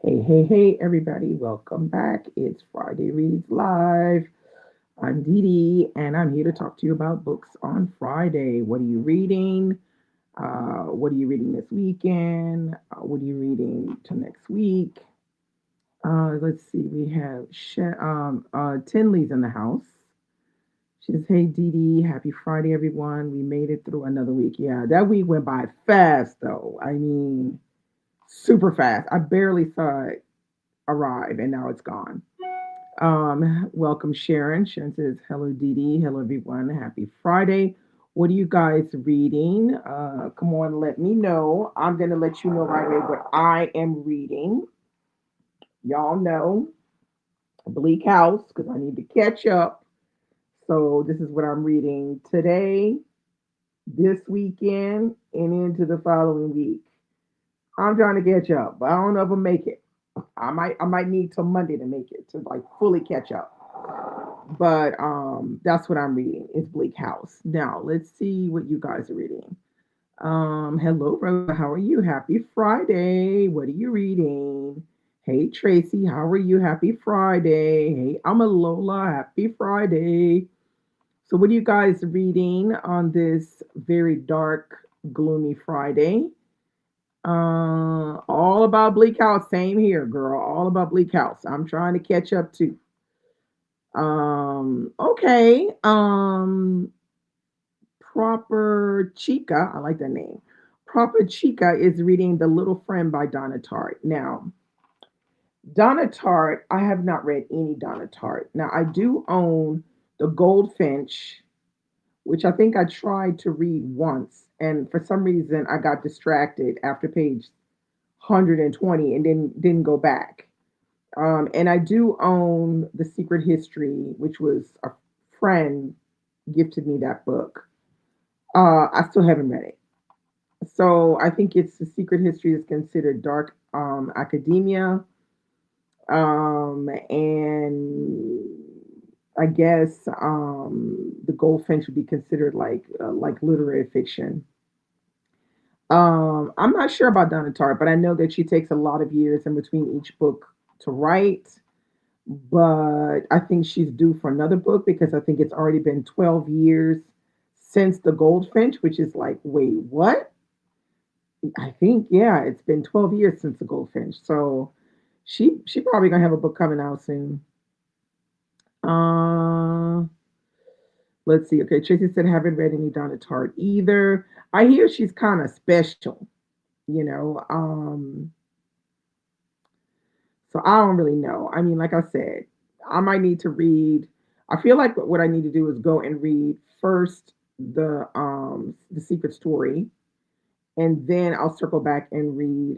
Hey, hey, hey, everybody, welcome back. It's Friday Reads Live. I'm Dee Dee, and I'm here to talk to you about books on Friday. What are you reading? What are you reading this weekend? What are you reading to next week? Let's see, we have Tinley's in the house. She says, hey, Dee Dee, happy Friday, everyone. We made it through another week. Yeah, that week went by fast, though. I mean, super fast. I barely saw it arrive, and now it's gone. Welcome, Sharon. Sharon says, hello, Dee Dee. Hello, everyone. Happy Friday. What are you guys reading? Come on, let me know. I'm going to let you know right away what I am reading. Y'all know Bleak House because I need to catch up. So, this is what I'm reading today, this weekend, and into the following week. I'm trying to catch up, but I don't know if I'll make it. I might need till Monday to make it to like fully catch up. But that's what I'm reading. It's Bleak House. Now let's see what you guys are reading. Hello Rosa, how are you? Happy Friday. What are you reading? Hey Tracy, how are you? Happy Friday. Hey, I'm a Lola. Happy Friday. So what are you guys reading on this very dark, gloomy Friday? All about Bleak House. Same here, girl. All about Bleak House. I'm trying to catch up too. Okay. Proper Chica, I like that name. Proper Chica is reading The Little Friend by Donna Tartt. Now, Donna Tartt, I have not read any Donna Tartt. Now, I do own The Goldfinch, which I think I tried to read once, and for some reason I got distracted after page 120 and then didn't go back. And I do own The Secret History, which was a friend gifted me that book. I still haven't read it. So I think it's The Secret History is considered dark academia. And I guess The Goldfinch would be considered like literary fiction. I'm not sure about Donna Tartt, but I know that she takes a lot of years in between each book to write. But I think she's due for another book because I think it's already been 12 years since The Goldfinch, which is like, wait, what? I think, yeah, it's been 12 years since The Goldfinch. So she probably gonna have a book coming out soon. Uh let's see. Okay, Tracy said haven't read any Donna Tartt either. I hear she's kind of special, you know. So I don't really know. I mean, like I said, I might need to read. I feel like what I need to do is go and read first the Secret Story, and then I'll circle back and read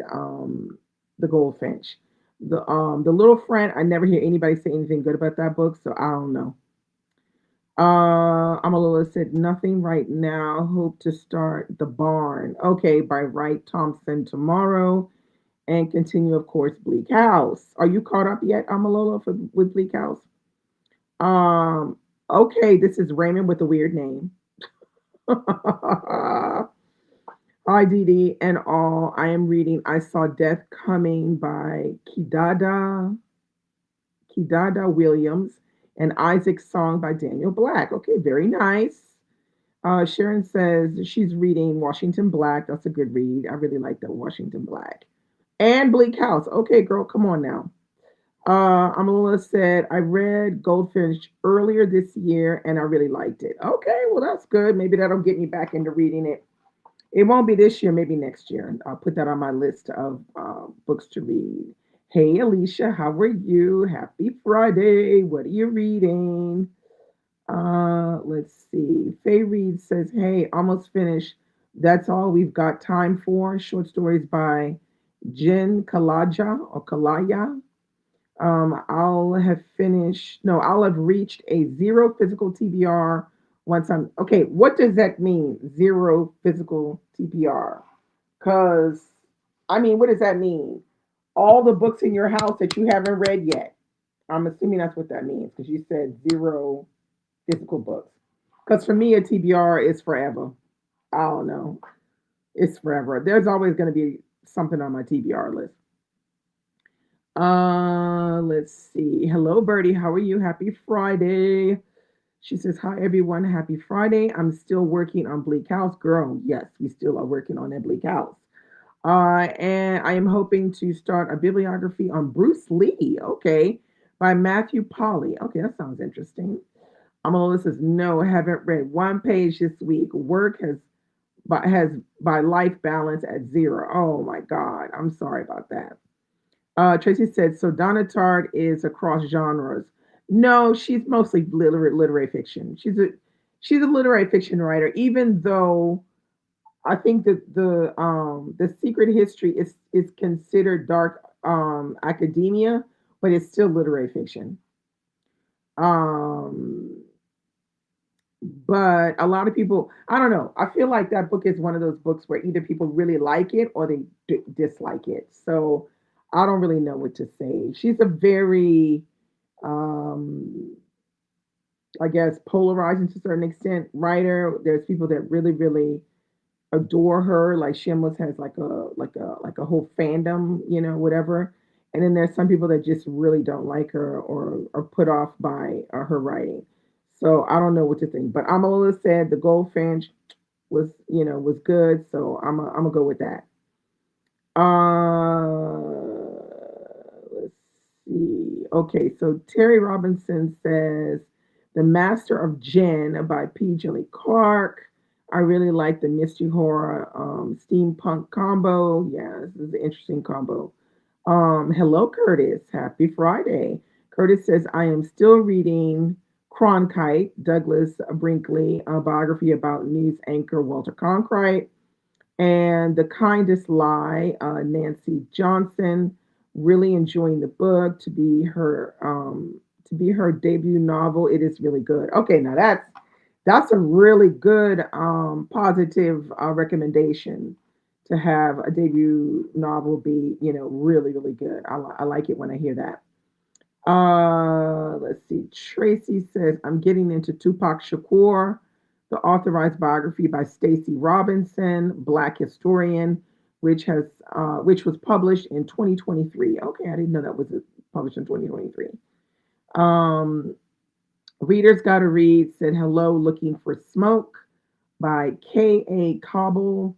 the Goldfinch. The Little Friend. I never hear anybody say anything good about that book, so I don't know. Amalula said nothing right now. Hope to start The Barn. Okay, by Wright Thompson tomorrow and continue, of course, Bleak House. Are you caught up yet, Amalola, with Bleak House? Um, okay, this is Raymond with a weird name. Hi, Dee Dee and all. I am reading I Saw Death Coming by Kidada Williams and Isaac's Song by Daniel Black. Okay, very nice. Sharon says she's reading Washington Black. That's a good read. I really like that Washington Black. And Bleak House. Okay, girl, come on now. Amalula said, I read Goldfinch earlier this year and I really liked it. Okay, well, that's good. Maybe that'll get me back into reading it. It won't be this year, maybe next year. I'll put that on my list of books to read. Hey, Alicia, how are you? Happy Friday. What are you reading? Let's see. Faye Reed says, hey, almost finished. That's all we've got time for. Short stories by Jen Kalaja or Kalaya. I'll have finished, no, I'll have reached a zero physical TBR once I'm, okay, what does that mean? Zero physical TBR? Because, I mean, what does that mean? All the books in your house that you haven't read yet. I'm assuming that's what that means because you said zero physical books. Because for me, a TBR is forever. I don't know. It's forever. There's always going to be something on my TBR list. Let's see. Hello, Birdie. How are you? Happy Friday. She says, hi, everyone. Happy Friday. I'm still working on Bleak House. Girl, yes, we still are working on that Bleak House. And I am hoping to start a bibliography on Bruce Lee, okay, by Matthew Polly. Okay, that sounds interesting. Amalova says, no, I haven't read one page this week. Work has by life balance at zero. Oh my God, I'm sorry about that. Tracy said, so Donna Tartt is across genres. No, she's mostly literary fiction. She's a literary fiction writer, even though I think that the secret history is considered dark academia, but it's still literary fiction. Um, but a lot of people, I don't know. I feel like that book is one of those books where either people really like it or they dislike it. So I don't really know what to say. She's a very, um, I guess, polarizing to a certain extent writer. There's people that really adore her. Like she almost has like a whole fandom, whatever. And then there's some people that just really don't like her or are put off by her writing. So I don't know what to think. But Amalola said the Goldfinch was good. So I'm gonna go with that. Let's see. Okay, so Terry Robinson says The Master of Jen by P. Jelly Clark. I really like the mystery horror steampunk combo. Yeah, this is an interesting combo. Hello, Curtis. Happy Friday. Curtis says, I am still reading Cronkite, Douglas Brinkley, a biography about news anchor Walter Cronkite. And The Kindest Lie, Nancy Johnson. Really enjoying the book to be her debut novel. It is really good. Okay, now that's a really good positive recommendation to have a debut novel be really good. I like it when I hear that. Let's see. Tracy says, I'm getting into Tupac Shakur, the authorized biography by Stacey Robinson, Black historian, which was published in 2023. Okay, I didn't know that was published in 2023. Um, Readers Gotta Read said, hello, looking for smoke by K.A. Cobble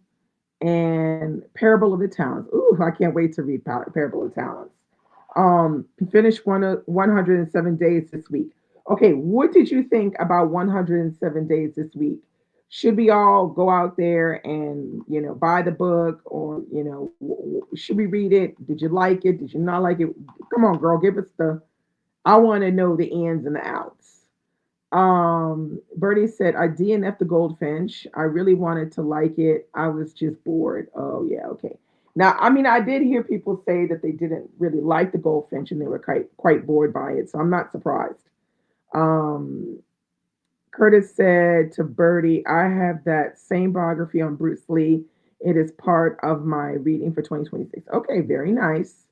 and Parable of the Talents. Ooh, I can't wait to read Parable of the Talents. Finished 107 days this week. Okay, what did you think about 107 days this week? Should we all go out there and buy the book, or should we read it? Did you like it? Did you not like it? Come on, girl, give us the. I want to know the ins and the outs. Bertie said, I DNF the Goldfinch. I really wanted to like it. I was just bored. Oh, yeah, okay. Now, I mean, I did hear people say that they didn't really like the Goldfinch and they were quite bored by it. So I'm not surprised. Um, Curtis said to Bertie, I have that same biography on Bruce Lee. It is part of my reading for 2026. Okay, very nice.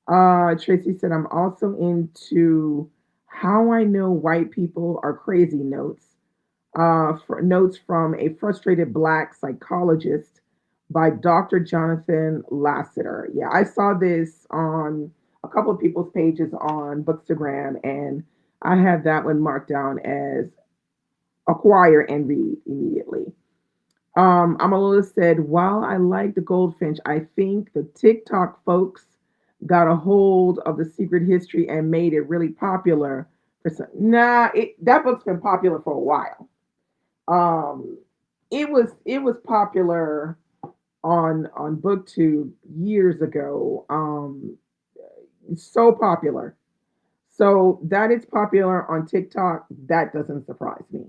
Tracy said, I'm also into How I Know White People Are Crazy notes. For notes from a frustrated black psychologist by Dr. Jonathan Lasseter. Yeah, I saw this on a couple of people's pages on Bookstagram, and I have that one marked down as acquire and read immediately. Amalola said, while I like the Goldfinch, I think the TikTok folks got a hold of the secret history and made it really popular for some. Nah, that book's been popular for a while. Um, it was popular on BookTube years ago. So popular. So that it's popular on TikTok, that doesn't surprise me.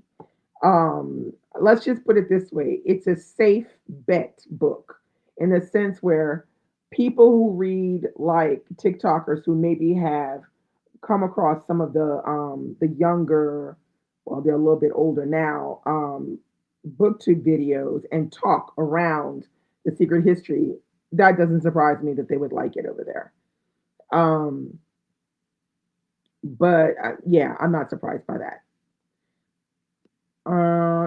Let's just put it this way, it's a safe bet book in the sense where people who read like TikTokers who maybe have come across some of the younger, well, they're a little bit older now, booktube videos and talk around the secret history, that doesn't surprise me that they would like it over there. um but yeah, I'm not surprised by that.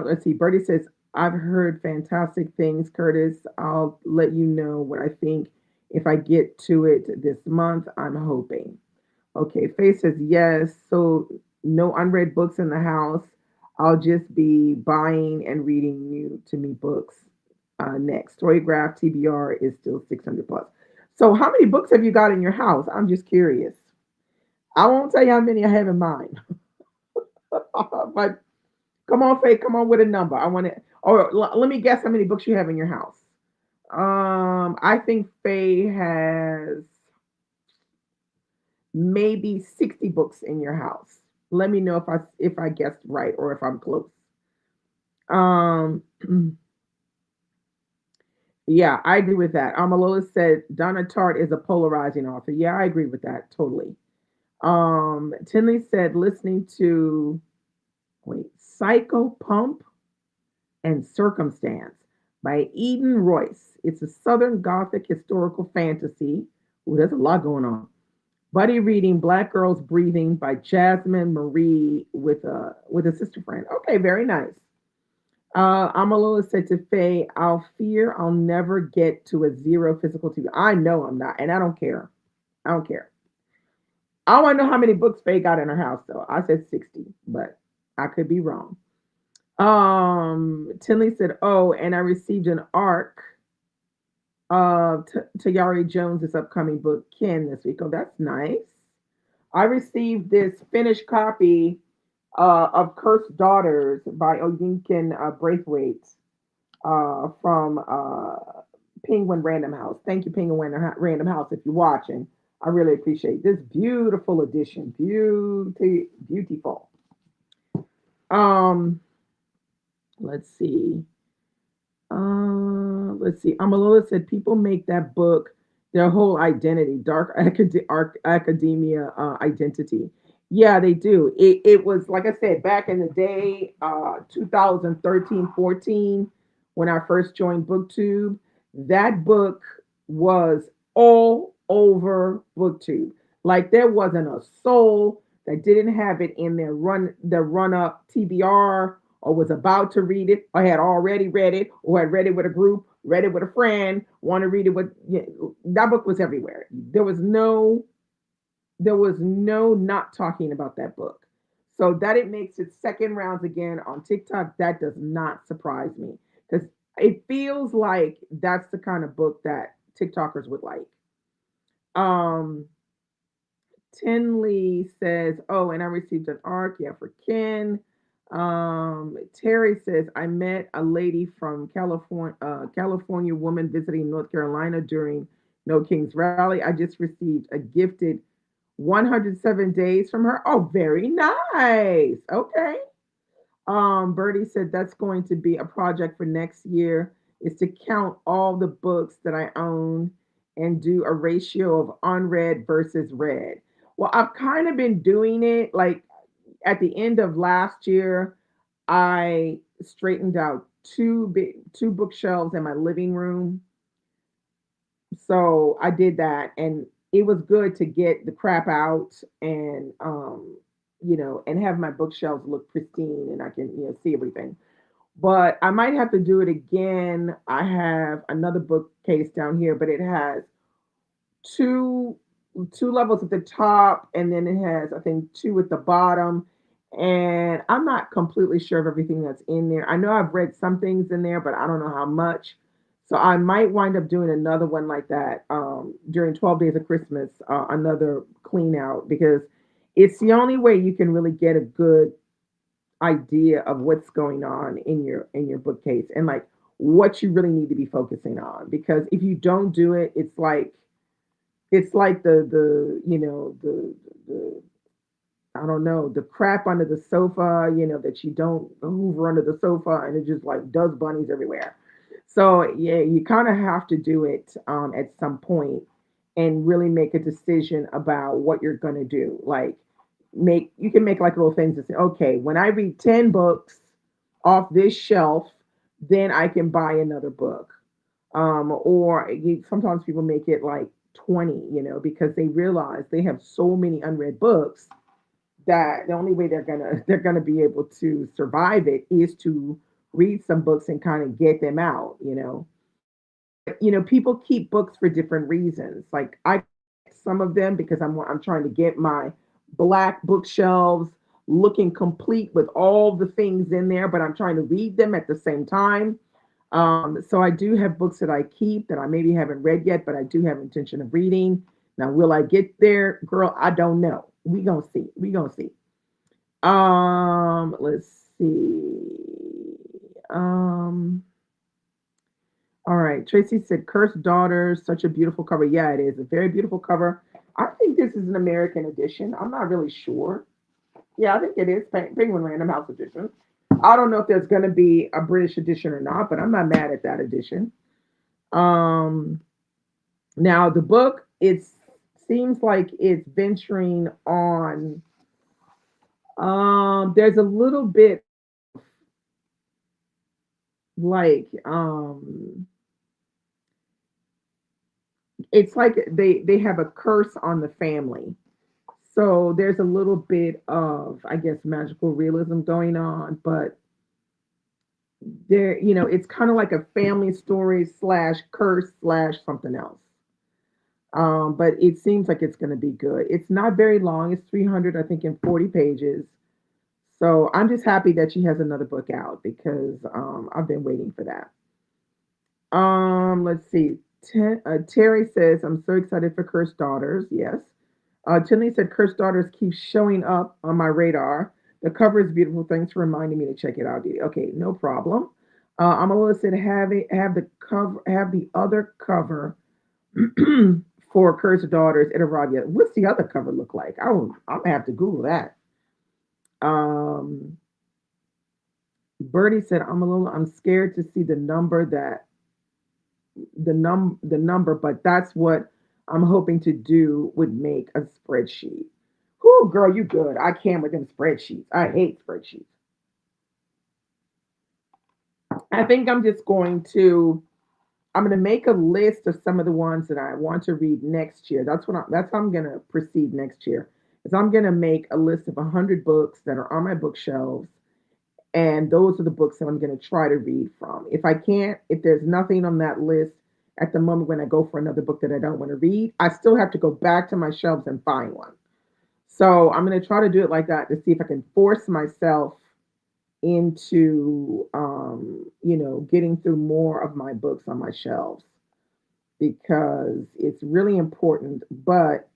Let's see. Bertie says, I've heard fantastic things, Curtis. I'll let you know what I think If I get to it this month, I'm hoping. Okay, Faith says yes. So no unread books in the house. I'll just be buying and reading new to me books. Next, Storygraph TBR is still 600 plus. So how many books have you got in your house? I'm just curious. I won't tell you how many I have in mind, but come on, Faith, come on with a number. I want to. Or let me guess how many books you have in your house. I think Faye has maybe 60 books in your house. Let me know if I guessed right or if I'm close. Um, yeah, I agree with that. Amalola said Donna Tartt is a polarizing author. Yeah, I agree with that totally. Tinley said listening to wait Psycho Pump and Circumstance by Eden Royce. It's a Southern Gothic historical fantasy. Ooh, there's a lot going on. Buddy reading Black Girls Breathing by Jasmine Marie with a sister friend. Okay, very nice. Amalula said to Faye, I'll fear I'll never get to a zero physical TV. I know I'm not, and I don't care. I don't care. I want to know how many books Faye got in her house, though. I said 60, but I could be wrong. Tinley said, oh, and I received an arc of Tayari Jones's upcoming book, Ken, this week. Oh, that's nice. I received this finished copy of Cursed Daughters by Oyinkan Braithwaite from Penguin Random House. Thank you, Penguin Random House, if you're watching. I really appreciate this beautiful edition. Beautiful. Um, let's see. Let's see. Amalola said people make that book their whole identity, academia identity. Yeah, they do. It was like I said back in the day, 2013, 14, when I first joined BookTube. That book was all over BookTube. Like there wasn't a soul that didn't have it in their run up TBR or was about to read it or had already read it or had read it with a group, read it with a friend, want to read it with that book was everywhere. There was no not talking about that book. So that it makes its second rounds again on TikTok, that does not surprise me because it feels like that's the kind of book that TikTokers would like. Um, Tinley says, "Oh, and I received an arc, yeah, for Ken." Terry says, "I met a lady from California woman visiting North Carolina during No Kings Rally. I just received a gifted 107 days from her. Oh, very nice. Okay." Bertie said that's going to be a project for next year is to count all the books that I own and do a ratio of unread versus read. Well, I've kind of been doing it like at the end of last year, I straightened out two bookshelves in my living room. So I did that and it was good to get the crap out and and have my bookshelves look pristine and I can, see everything. But I might have to do it again. I have another bookcase down here, but it has two two levels at the top and then it has I think two at the bottom. And I'm not completely sure of everything that's in there. I know I've read some things in there, but I don't know how much. So I might wind up doing another one like that during 12 Days of Christmas, another clean out because it's the only way you can really get a good idea of what's going on in your bookcase and like what you really need to be focusing on because if you don't do it it's like the I don't know the crap under the sofa that you don't hoover under the sofa and it just like does bunnies everywhere. So yeah, you kind of have to do it at some point and really make a decision about what you're gonna do. Like make you can make like little things that say, okay, when I read 10 books off this shelf, then I can buy another book. Or sometimes people make it like 20, because they realize they have so many unread books that the only way they're gonna be able to survive it is to read some books and kind of get them out. People keep books for different reasons. Like I some of them because I'm trying to get my black bookshelves looking complete with all the things in there, but I'm trying to read them at the same time. So I do have books that I keep that I maybe haven't read yet, but I do have intention of reading. Now, will I get there, girl? I don't know. We gonna see. We gonna see. Let's see. Um, all right. Tracy said, "Cursed Daughters," such a beautiful cover. Yeah, it is a very beautiful cover. I think this is an American edition. I'm not really sure. Yeah, I think it is Penguin Random House edition. I don't know if there's going to be a British edition or not, but I'm not mad at that edition. Um, Now the book, it seems like it's venturing on. There's a little bit like it's like they have a curse on the family. So there's a little bit of, I guess, magical realism going on, but it's kind of like a family story slash curse slash something else. But it seems like it's going to be good. It's not very long. It's 300, I think, in 40 pages. So I'm just happy that she has another book out because I've been waiting for that. Let's see. Terry says, "I'm so excited for Cursed Daughters." Yes. Tinley said, "Cursed Daughters keeps showing up on my radar. The cover is beautiful. Thanks for reminding me to check it out." Okay, no problem. Amala said, "Have the cover, have the other cover for Cursed Daughters at Arabia." What's the other cover look like? I'm gonna have to Google that. Um, Birdie said, I'm scared to see the number, but that's what I'm hoping to do would make a spreadsheet." Whoo, girl, you good. I can't with them spreadsheets. I hate spreadsheets. I think I'm gonna make a list of some of the ones that I want to read next year. That's how I'm gonna proceed next year. Is I'm gonna make a list of 100 books that are on my bookshelves, and those are the books that I'm going to try to read from. If there's nothing on that list at the moment when I go for another book that I don't want to read, I still have to go back to my shelves and find one. So I'm going to try to do it like that to see if I can force myself into, getting through more of my books on my shelves because it's really important. But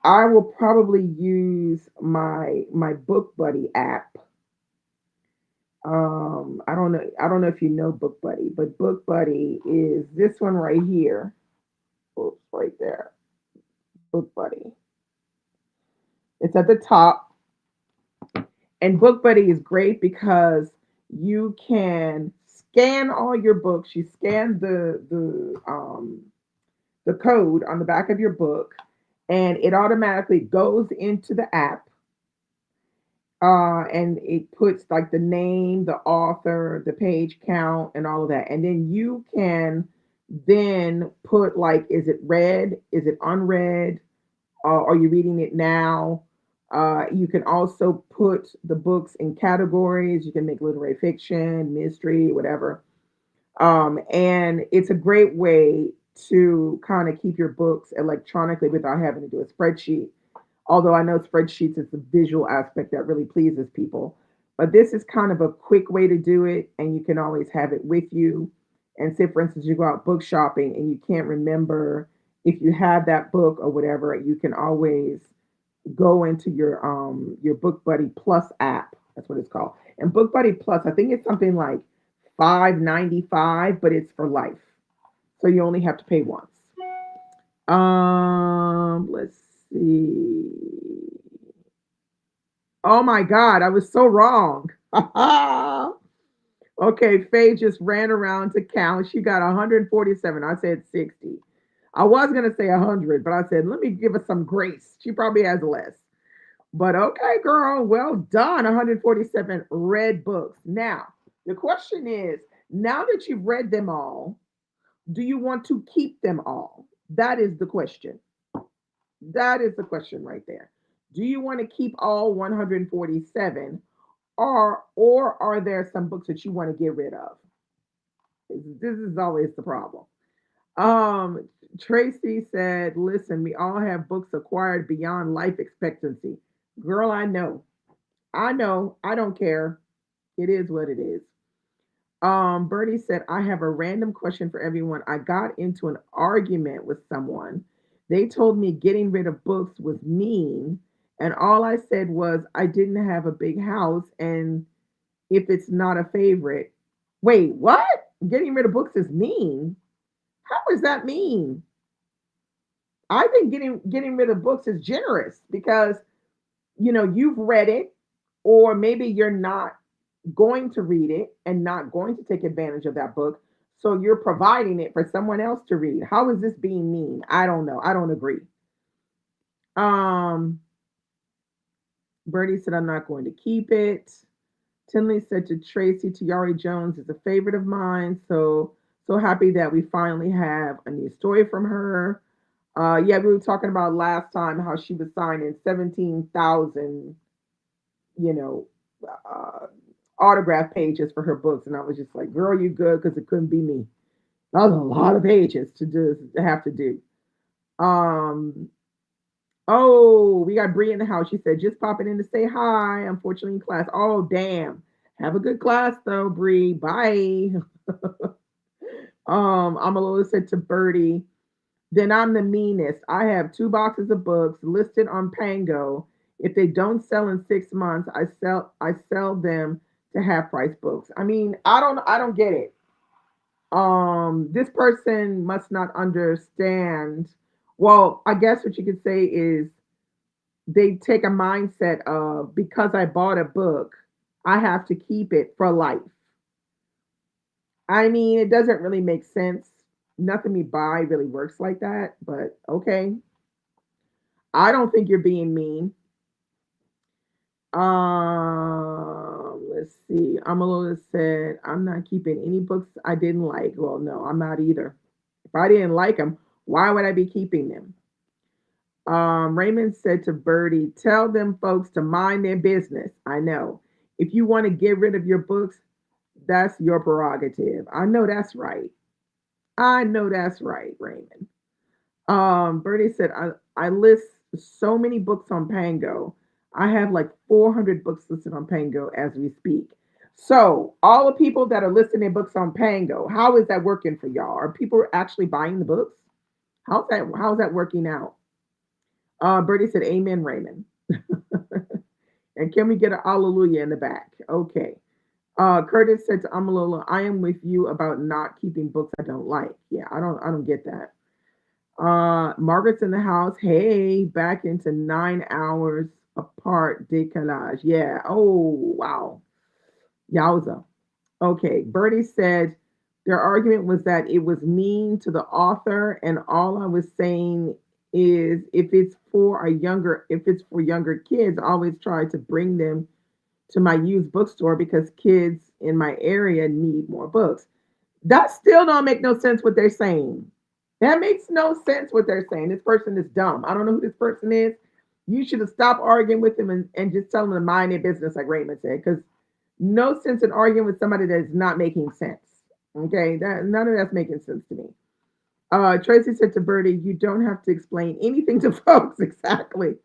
I will probably use my Book Buddy app. I don't know if you know Book Buddy, but Book Buddy is this one right here. Oops, right there. Book Buddy. It's at the top. And Book Buddy is great because you can scan all your books. You scan the code on the back of your book, and it automatically goes into the app, and it puts like the name, the author, the page count, and all of that. And then you can then put like, is it read? Is it unread? Are you reading it now? You can also put the books in categories. You can make literary fiction, mystery, whatever. And it's a great way to kind of keep your books electronically without having to do a spreadsheet. Although I know spreadsheets is the visual aspect that really pleases people. But this is kind of a quick way to do it, and you can always have it with you. And say, for instance, you go out book shopping and you can't remember if you have that book or whatever, you can always go into your Book Buddy Plus app. That's what it's called. And Book Buddy Plus, I think it's something like 5.95, but it's for life. So you only have to pay once. Let's see. Oh my God, I was so wrong. Okay, Faye just ran around to count. She got 147. I said 60. I was gonna say 100, but I said let me give her some grace. She probably has less. But okay, girl, well done. 147 read books. Now, the question is, now that you've read them all, do you want to keep them all? That is the question. That is the question right there. Do you want to keep all 147, or are there some books that you want to get rid of? This is always the problem. Um, Tracy said, "Listen, we all have books acquired beyond life expectancy." Girl, I know. I know. I don't care. It is what it is. Bertie said, "I have a random question for everyone. I got into an argument with someone. They told me getting rid of books was mean, and all I said was I didn't have a big house, and if it's not a favorite." Wait, what? Getting rid of books is mean? How is that mean? I think getting rid of books is generous because you've read it, or maybe you're not going to read it and not going to take advantage of that book. So you're providing it for someone else to read. How is this being mean? I don't know. I don't agree. Um, Bertie said, "I'm not going to keep it." Tinley said to Tracy, "Tiari Jones is a favorite of mine. So happy that we finally have a new story from her." Yeah, we were talking about last time how she was signing 17,000, you know, uh, autograph pages for her books, and I was just like, "Girl, you good?" Because it couldn't be me. That was a lot of pages to have to do. Um, oh, we got Bree in the house. She said, "Just popping in to say hi. Unfortunately, in class." Oh, damn. Have a good class though, Bree. Bye. Amalua said to Birdie, "Then I'm the meanest. I have 2 boxes of books listed on Pango. If they don't sell in 6 months, I sell them to half price books." I mean, I don't get it. This person must not understand. Well, I guess what you could say is they take a mindset of, because I bought a book, I have to keep it for life. I mean, it doesn't really make sense. Nothing we buy really works like that, but okay. I don't think you're being mean. Let's see. Amalola said, "I'm not keeping any books I didn't like." Well, no, I'm not either. If I didn't like them, why would I be keeping them? Raymond said to Bertie, "Tell them folks to mind their business." I know. If you want to get rid of your books, that's your prerogative. I know that's right. I know that's right, Raymond. Bertie said, I list so many books on Pango. I have like 400 books listed on Pango as we speak. So, all the people that are listing their books on Pango, how is that working for y'all? Are people actually buying the books? How's that working out? Bertie said, "Amen, Raymond." And can we get a hallelujah in the back? Okay. Curtis said to Amalola, "I am with you about not keeping books I don't like." Yeah, I don't get that. Margaret's in the house. Hey, back into 9 hours apart decalage. Yeah. Oh, wow. Yowza. Okay. Bertie said their argument was that it was mean to the author, and all I was saying is if it's for younger kids, I always try to bring them to my used bookstore because kids in my area need more books. That still don't make no sense what they're saying. That makes no sense what they're saying. This person is dumb. I don't know who this person is. You should have stopped arguing with them and just tell them to mind their business, like Raymond said, because no sense in arguing with somebody that is not making sense. Okay, that none of that's making sense to me. Tracy said to Bertie, "You don't have to explain anything to folks." Exactly.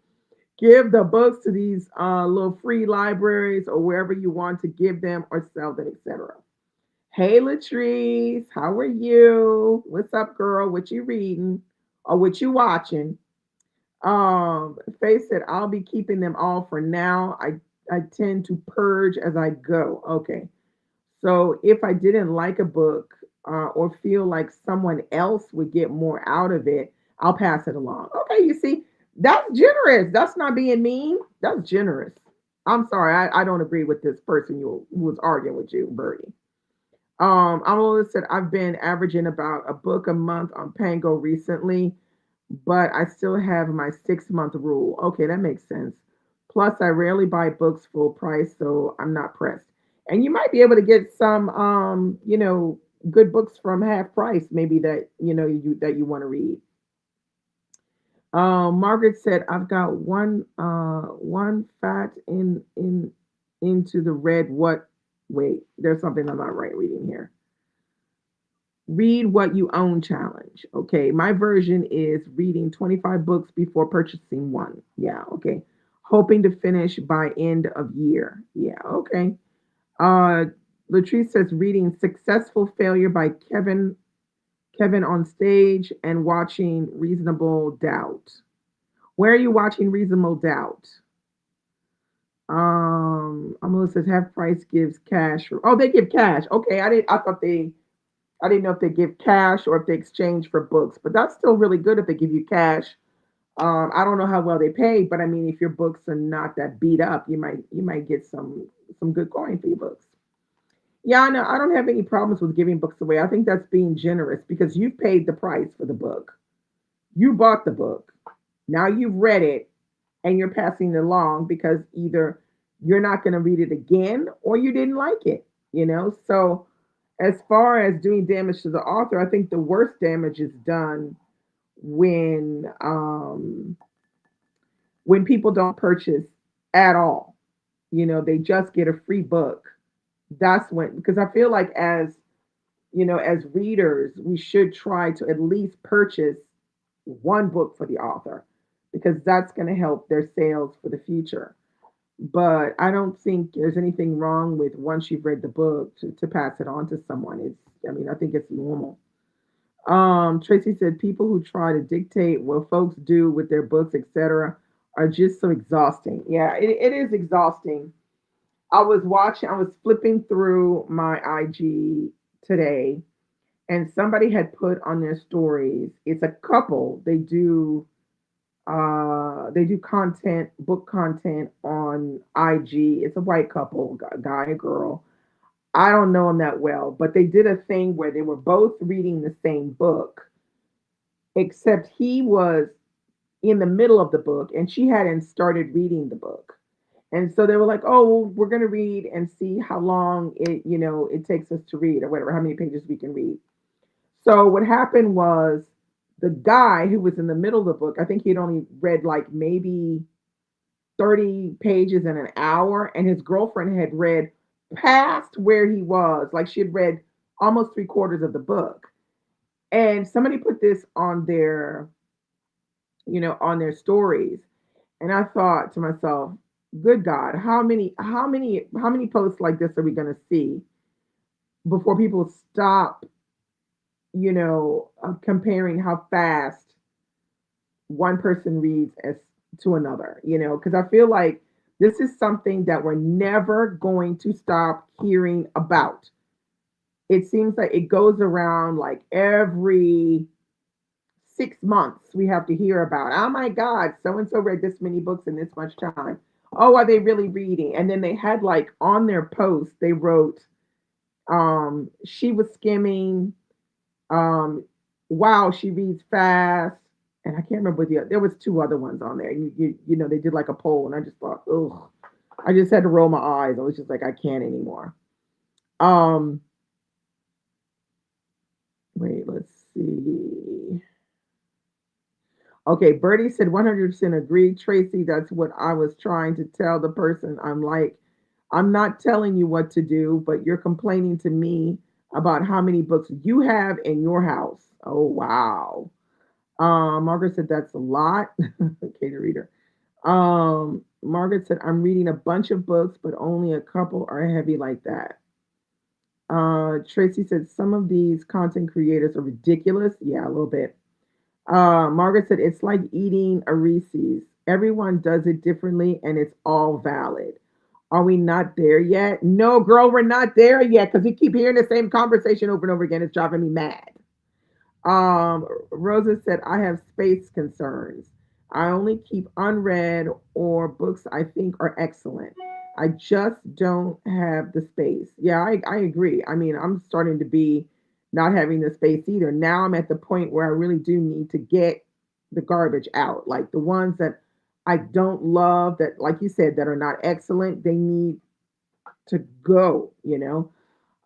Give the books to these little free libraries or wherever you want to give them or sell them, etc. Hey Latrice, how are you? What's up, girl? What you reading or what you watching? Faith said, "I'll be keeping them all for now. I tend to purge as I go." Okay. So if I didn't like a book or feel like someone else would get more out of it, I'll pass it along. Okay, you see, that's generous. That's not being mean. That's generous. I'm sorry, I don't agree with this person who was arguing with you, Bertie. I'm always said I've been averaging about a book a month on Pango recently, but I still have my 6 month rule. Okay, that makes sense. Plus, I rarely buy books full price, so I'm not pressed. And you might be able to get some, good books from half price, maybe that you want to read. Margaret said, "I've got one fat in into the red. What? Wait, there's something I'm not right reading here. Read what you own challenge. Okay. My version is reading 25 books before purchasing one. Yeah. Okay. Hoping to finish by end of year. Yeah. Okay. Uh, Latrice says reading Successful Failure by Kevin on Stage and watching Reasonable Doubt. Where are you watching Reasonable Doubt? Amelia says half price gives cash. Oh, they give cash. Okay, I didn't know if they give cash or if they exchange for books, but that's still really good if they give you cash. I don't know how well they pay, but I mean, if your books are not that beat up, you might get some good coin for your books. Yeah, I know. I don't have any problems with giving books away. I think that's being generous because you've paid the price for the book. You bought the book. Now you've read it and you're passing it along because either you're not going to read it again or you didn't like it. So as far as doing damage to the author, I think the worst damage is done when when people don't purchase at all. They just get a free book. That's when, because I feel like as readers, we should try to at least purchase one book for the author because that's going to help their sales for the future. But I don't think there's anything wrong with once you've read the book to pass it on to someone. I mean, I think it's normal. Tracy said people who try to dictate what folks do with their books, etc., are just so exhausting. Yeah, it is exhausting. I was flipping through my IG today, and somebody had put on their stories. It's a couple. They do content, book content on IG. It's a white couple, guy and girl. I don't know them that well, but they did a thing where they were both reading the same book, except he was in the middle of the book and she hadn't started reading the book. And so they were like, "Oh, well, we're going to read and see how long it takes us to read or whatever, how many pages we can read." So what happened was the guy who was in the middle of the book, I think he'd only read like maybe 30 pages in an hour, and his girlfriend had read past where he was. Like she had read almost three-quarters of the book. And somebody put this on their stories. And I thought to myself, good God, how many posts like this are we gonna see before people stop, comparing how fast one person reads as to another, because I feel like this is something that we're never going to stop hearing about. It seems like it goes around like every 6 months we have to hear about, oh my God, so and so read this many books in this much time. Oh, are they really reading? And then they had like on their post, they wrote, she was skimming, um, wow, she reads fast. And I can't remember there was two other ones on there. They did like a poll, and I just thought, ugh, I just had to roll my eyes. I was just like, I can't anymore. Um, Wait, let's see. Okay, Bertie said 100% agree. Tracy, that's what I was trying to tell the person. I'm like, I'm not telling you what to do, but you're complaining to me about how many books you have in your house. Oh, wow. Margaret said that's a lot. Okay, the reader. Margaret said, I'm reading a bunch of books, but only a couple are heavy like that. Tracy said, some of these content creators are ridiculous. Yeah, a little bit. Margaret said, it's like eating a Reese's. Everyone does it differently and it's all valid. Are we not there yet? No, girl, we're not there yet because we keep hearing the same conversation over and over again. It's driving me mad. Rosa said, I have space concerns. I only keep unread or books I think are excellent. I just don't have the space. Yeah, I agree. I mean, I'm starting to be not having the space either. Now I'm at the point where I really do need to get the garbage out. Like the ones that I don't love, that, like you said, that are not excellent, they need to go.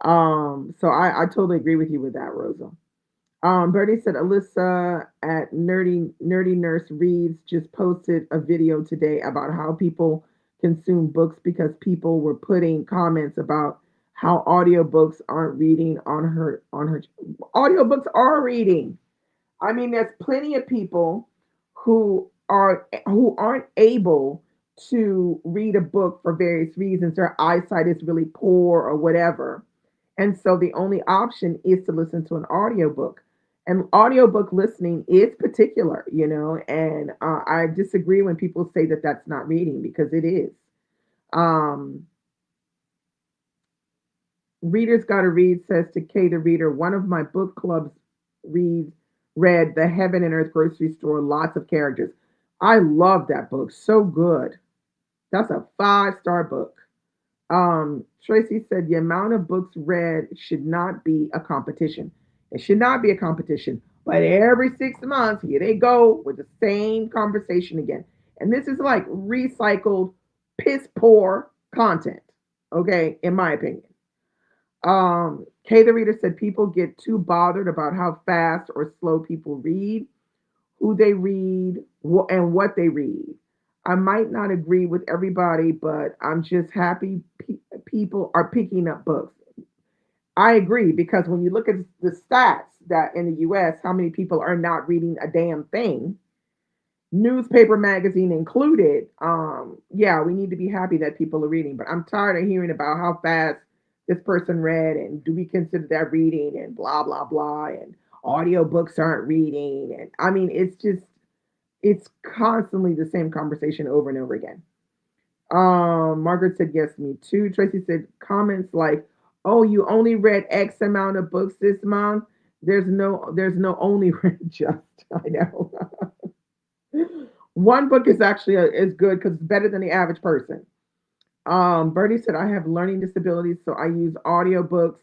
So I totally agree with you with that, Rosa. Bernie said Alyssa at Nerdy Nurse Reads just posted a video today about how people consume books because people were putting comments about how audiobooks aren't reading on her audiobooks are reading. I mean, there's plenty of people who aren't able to read a book for various reasons. Their eyesight is really poor or whatever. And so the only option is to listen to an audiobook. And audiobook listening is particular, and I disagree when people say that that's not reading because it is. Um, Readers Gotta Read says to Kay the Reader, one of my book clubs reads read The Heaven and Earth Grocery Store, lots of characters. I love that book. So good. That's a 5-star book. Tracy said the amount of books read should not be a competition. It should not be a competition. But every 6 months, here they go with the same conversation again. And this is like recycled, piss poor content. Okay, in my opinion. Kay the Reader said people get too bothered about how fast or slow people read, who they read, and what they read. I might not agree with everybody, but I'm just happy people are picking up books. I agree because when you look at the stats that in the US, how many people are not reading a damn thing, newspaper, magazine included, yeah, we need to be happy that people are reading. But I'm tired of hearing about how fast this person read and do we consider that reading and blah blah blah and audiobooks aren't reading. And I mean it's constantly the same conversation over and over again. Margaret said yes, me too. Tracy said comments like, "Oh, you only read X amount of books this month." There's no only read just. I know. One book is actually is good because it's better than the average person. Bertie said I have learning disabilities, so I use audiobooks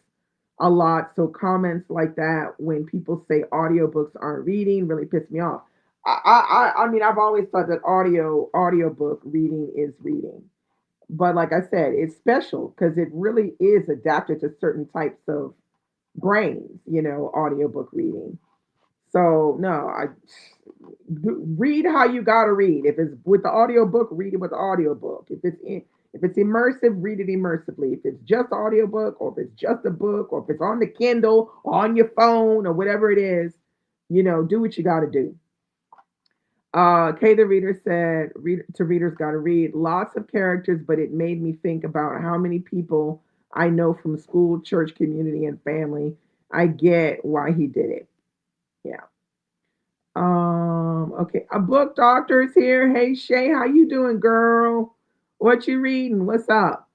a lot. So comments like that when people say audiobooks aren't reading really piss me off. I mean I've always thought that audiobook reading is reading. But like I said, it's special because it really is adapted to certain types of brains, audiobook reading. So no, I read how you gotta read. If it's with the audiobook, read it with the audiobook. If it's immersive, read it immersively. If it's just audiobook or if it's just a book or if it's on the Kindle or on your phone or whatever it is, do what you gotta do. Kay the Reader said to Readers Gotta Read, lots of characters, but it made me think about how many people I know from school, church, community, and family. I get why he did it. Yeah. Okay. A book doctor is here. Hey Shay, how you doing, girl? What you reading? What's up?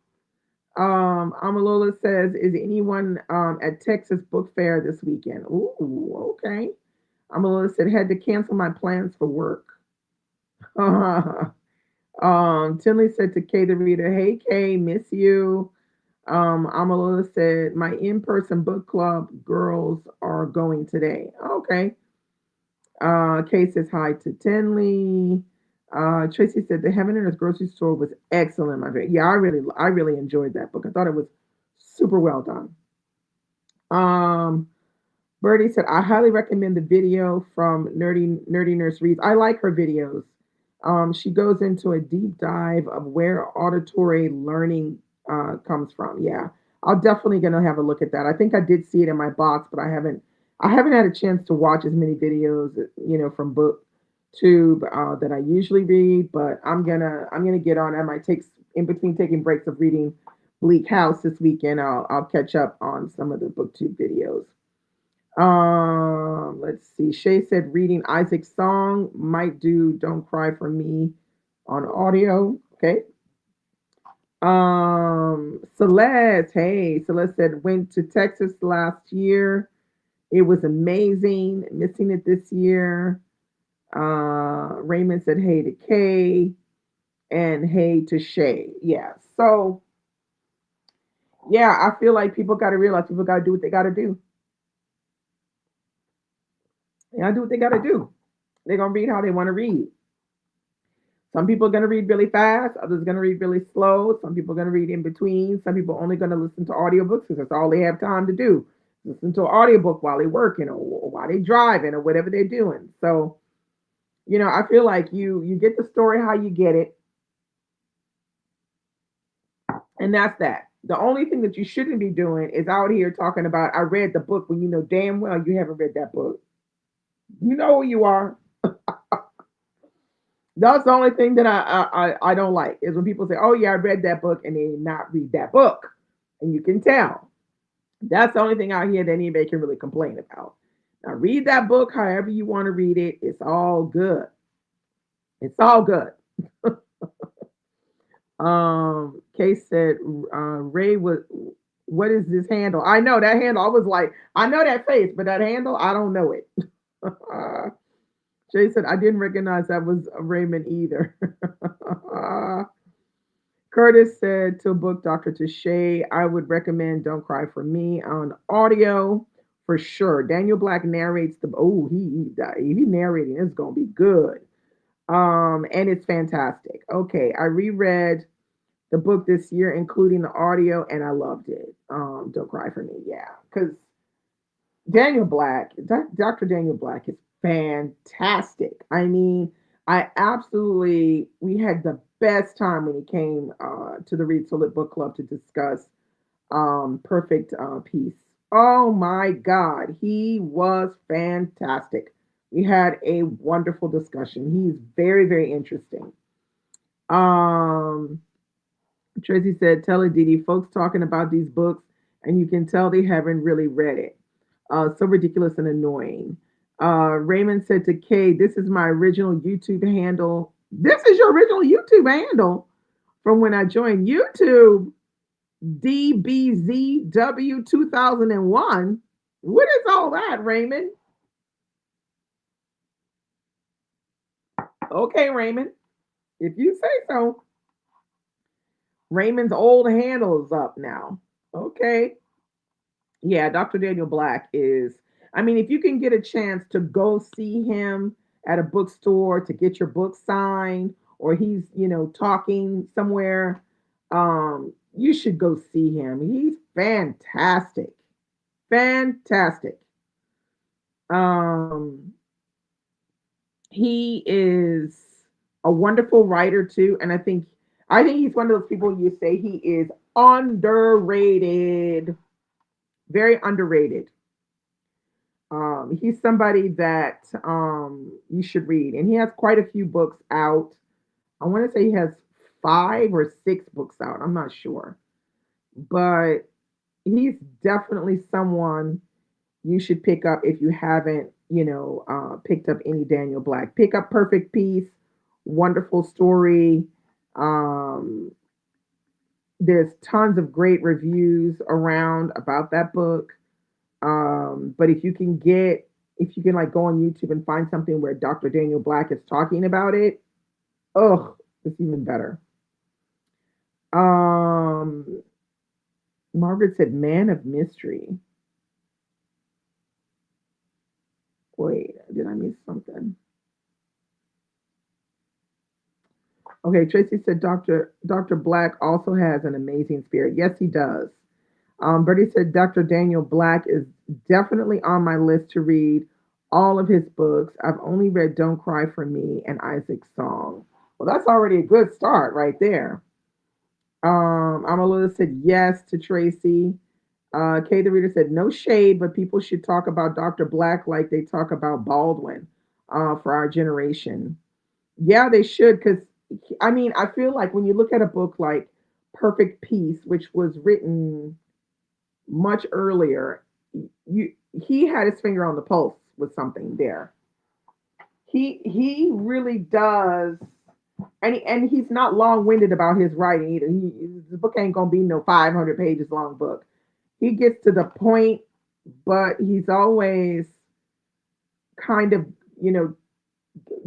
Amalola says, is anyone at Texas Book Fair this weekend? Ooh, okay. Amalola said, had to cancel my plans for work. Tinley said to Kay the Reader, hey Kay, miss you. Amalola said, my in-person book club girls are going today. Okay. Kay says hi to Tinley. Tracy said the Heaven and Earth grocery store was excellent, my friend. Yeah, I really enjoyed that book. I thought it was super well done. Um, Birdie said I highly recommend the video from Nerdy Nurse Reads. I like her videos. She goes into a deep dive of where auditory learning comes from. Yeah, I'll definitely gonna have a look at that. I think I did see it in my box, but I haven't had a chance to watch as many videos, from BookTube that I usually read. But I'm gonna get on. I might take in between taking breaks of reading Bleak House this weekend. I'll catch up on some of the BookTube videos. Let's see. Shay said reading Isaac's song might do Don't Cry for Me on audio. Okay. Celeste, hey, Celeste said went to Texas last year. It was amazing. Missing it this year. Raymond said hey to Kay and hey to Shay. Yeah. So yeah, I feel like people got to realize people got to do what they got to do. They got to do what they got to do. They're gonna read how they want to read. Some people are going to read really fast, others are going to read really slow, some people are going to read in between, some people are only going to listen to audiobooks because that's all they have time to do. Listen to an audiobook while they're working or while they're driving or whatever they're doing. So, I feel like you get the story how you get it, and that's that. The only thing that you shouldn't be doing is out here talking about I read the book when you know damn well you haven't read that book. You know who you are. That's the only thing that I don't like is when people say, "Oh yeah, I read that book," and they not read that book, and you can tell. That's the only thing out here that anybody can really complain about. Now read that book however you want to read it. It's all good. It's all good. Case said, Ray was. What is this handle? I know that handle. I was like, I know that face, but that handle, I don't know it. Jay said, I didn't recognize that was Raymond either. Curtis said to book Dr. Tashay, I would recommend Don't Cry for Me on audio for sure. Daniel Black narrates the he narrating it's gonna be good. And it's fantastic. Okay, I reread the book this year, including the audio, and I loved it. Don't Cry for Me, yeah, because Dr. Daniel Black is fantastic. I mean, we had the best time when he came to the Read Solid Book Club to discuss Perfect Peace. Oh my God, he was fantastic. We had a wonderful discussion. He's very, very interesting. Um, Tracy said, tell it, Didi, folks talking about these books, and you can tell they haven't really read it. So ridiculous and annoying. Raymond said to Kay, this is my original YouTube handle. This is your original YouTube handle from when I joined YouTube, DBZW 2001. What is all that, Raymond? Okay, Raymond, if you say so. Raymond's old handle is up now. Okay. Yeah, Dr. Daniel Black is, I mean, if you can get a chance to go see him at a bookstore to get your book signed, or he's, talking somewhere, you should go see him. He's fantastic. Fantastic. Um, he is a wonderful writer too, and I think he's one of those people you say he is underrated, very underrated. He's somebody that you should read, and he has quite a few books out. I want to say he has 5 or 6 books out. I'm not sure, but he's definitely someone you should pick up if you haven't, picked up any Daniel Black. Pick up Perfect Peace, wonderful story. Um, there's tons of great reviews around about that book. But if you can like go on YouTube and find something where Dr. Daniel Black is talking about it, oh, it's even better. Um, Margaret said, "Man of Mystery." Wait, did I miss something? Okay, Tracy said, Dr. Black also has an amazing spirit. Yes, he does. Bertie said Dr. Daniel Black is definitely on my list to read all of his books. I've only read Don't Cry for Me and Isaac's Song. Well, that's already a good start right there. Amalula said yes to Tracy. Kay the Reader said no shade, but people should talk about Dr. Black like they talk about Baldwin for our generation. Yeah, they should, because I mean, I feel like when you look at a book like Perfect Peace, which was written much earlier, you he had his finger on the pulse with something there. He really does, and he's not long winded about his writing either. The book ain't gonna be no 500 pages long book. He gets to the point, but he's always kind of you know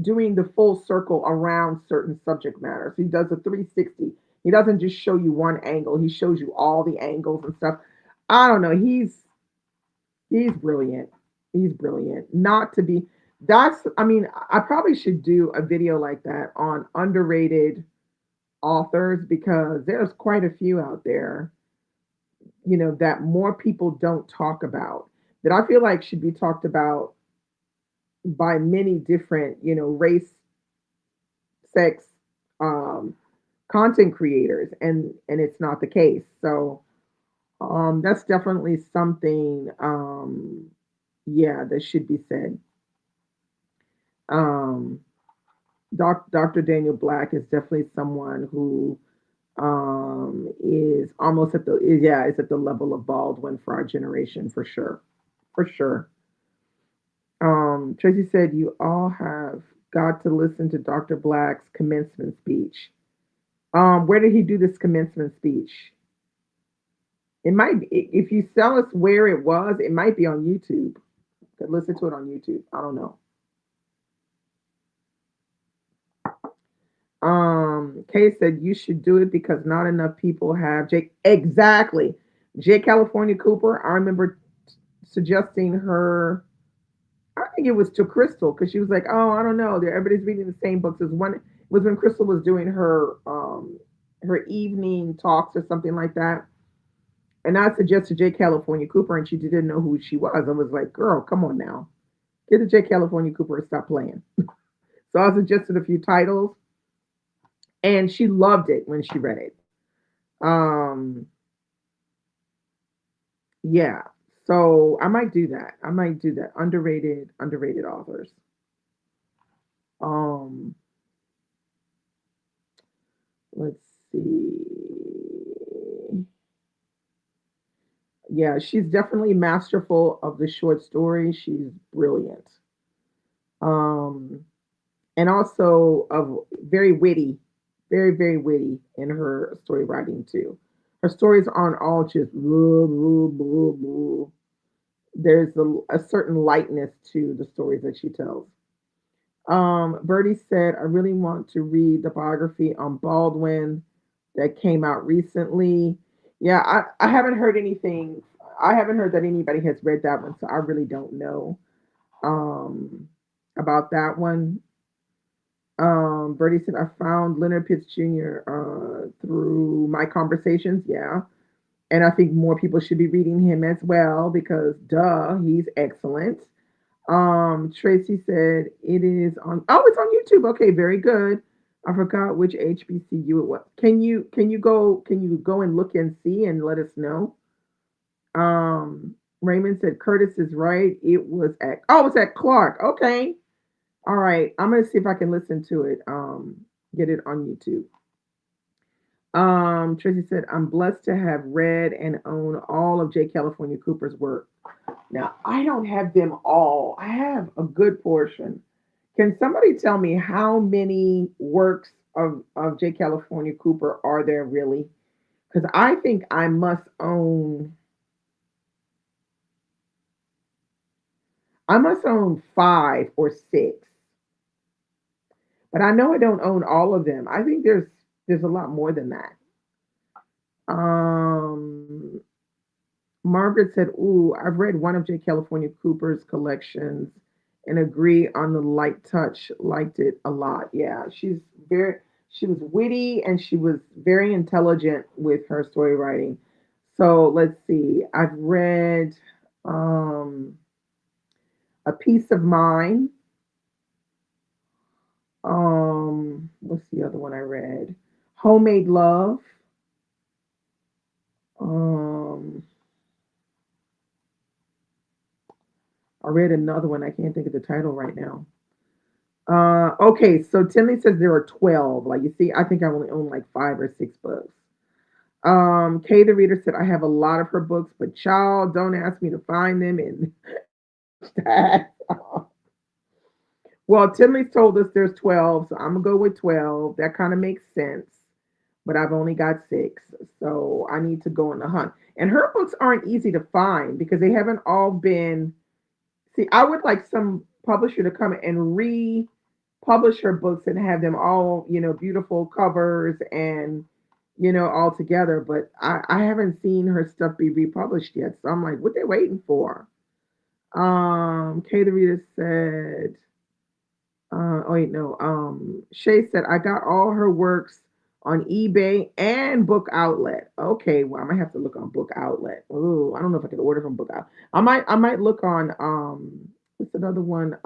doing the full circle around certain subject matters. He does a 360. He doesn't just show you one angle. He shows you all the angles and stuff. I don't know. He's brilliant. He's brilliant. Not to be that's I mean, I probably should do a video like that on underrated authors because there's quite a few out there, that more people don't talk about that I feel like should be talked about by many different, race, sex, um, content creators, and it's not the case. So That's definitely something, yeah, that should be said. Um, Dr. Daniel Black is definitely someone who is almost at the yeah, is at the level of Baldwin for our generation for sure. For sure. Tracy said you all have got to listen to Dr. Black's commencement speech. Where did he do this commencement speech? It might be, if you tell us where it was, it might be on YouTube. Could listen to it on YouTube. I don't know. Kay said you should do it because not enough people have Jake. Exactly. Jay California Cooper. I remember suggesting her. I think it was to Crystal because she was like, "Oh, I don't know. Everybody's reading the same books." As one it was when Crystal was doing her evening talks or something like that. And I suggested Jay California Cooper, and she didn't know who she was. I was like, "Girl, come on now, get the Jay California Cooper and stop playing." So I suggested a few titles, and she loved it when she read it. Um, yeah. So I might do that. I might do that. Underrated authors. Um, let's see. Yeah, she's definitely masterful of the short story. She's brilliant. Um, and also of very witty, very witty in her story writing too. Her stories aren't all just blah, blah, blah, blah. There's a certain lightness to the stories that she tells. Bertie said, I really want to read the biography on Baldwin that came out recently. Yeah, I haven't heard anything. I haven't heard that anybody has read that one, so I really don't know um, about that one. Bertie said, I found Leonard Pitts Jr. Through my conversations. Yeah. And I think more people should be reading him as well because, duh, he's excellent. Tracy said it is on. Oh, it's on YouTube. Okay, very good. I forgot which HBCU it was. Can you go and look and see and let us know? Raymond said Curtis is right. It was at it's at Clark. Okay, all right. I'm gonna see if I can listen to it. Get it on YouTube. Tracy said I'm blessed to have read and own all of J. California Cooper's work. Now, I don't have them all. I have a good portion. Can somebody tell me how many works of J. California Cooper are there really? Because I think I must own five or six, but I know I don't own all of them. I think there's a lot more than that. Um, Margaret said, "Ooh, I've read one of J. California Cooper's collections and agree on the light touch. Liked it a lot. Yeah, very she was witty and she was very intelligent with her story writing. So let's see. I've read A Piece of Mind. What's the other one I read? Homemade Love. Um, I read another one. I can't think of the title right now. Okay, so Tinley says there are 12. Like you see, I think I only own like five or six books. Kay the reader said I have a lot of her books, but child, don't ask me to find them and that. Well, Tinley's told us there's 12, so I'm gonna go with 12. That kind of makes sense. But I've only got six, so I need to go on the hunt. And her books aren't easy to find because they haven't all been. See, I would like some publisher to come and republish her books and have them all, beautiful covers and, all together. But I haven't seen her stuff be republished yet. So I'm like, what they waiting for? Kay the Reader said, oh wait, no. Shay said, I got all her works on eBay and Book Outlet. Okay, well, I might have to look on Book Outlet. Oh, I don't know if I can order from Book Outlet. I might look on what's another one?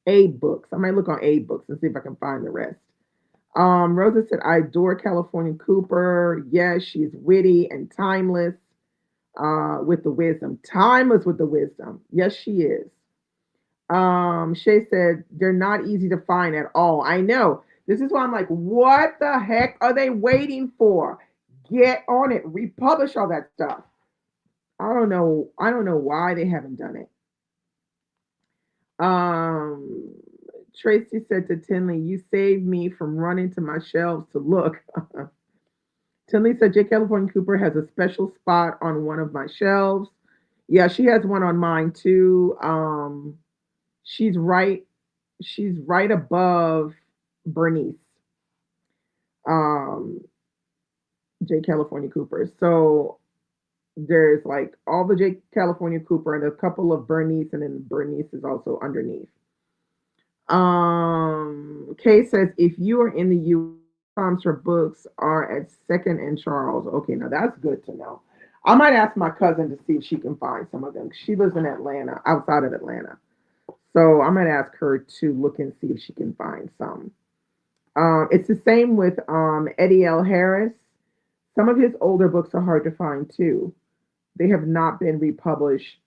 A Books. I might look on A Books and see if I can find the rest. Rosa said, I adore California Cooper. Yes, she's witty and timeless with the wisdom. Timeless with the wisdom. Yes, she is. Shay said, they're not easy to find at all. I know. This is why I'm like, what the heck are they waiting for? Get on it. Republish all that stuff. I don't know. I don't know why they haven't done it. Um, Tracy said to Tinley, "You saved me from running to my shelves to look." Tinley said, "J. California Cooper has a special spot on one of my shelves." Yeah, she has one on mine too. She's right. She's right above Bernice. Um, J. California Cooper. So there's like all the J. California Cooper and a couple of Bernice, and then Bernice is also underneath. Kay says if you are in the U.S., times her books are at Second and Charles. Okay, now that's good to know. I might ask my cousin to see if she can find some of them. She lives in Atlanta, outside of Atlanta. So I might ask her to look and see if she can find some. It's the same with Eddie L. Harris. Some of his older books are hard to find too. They have not been republished,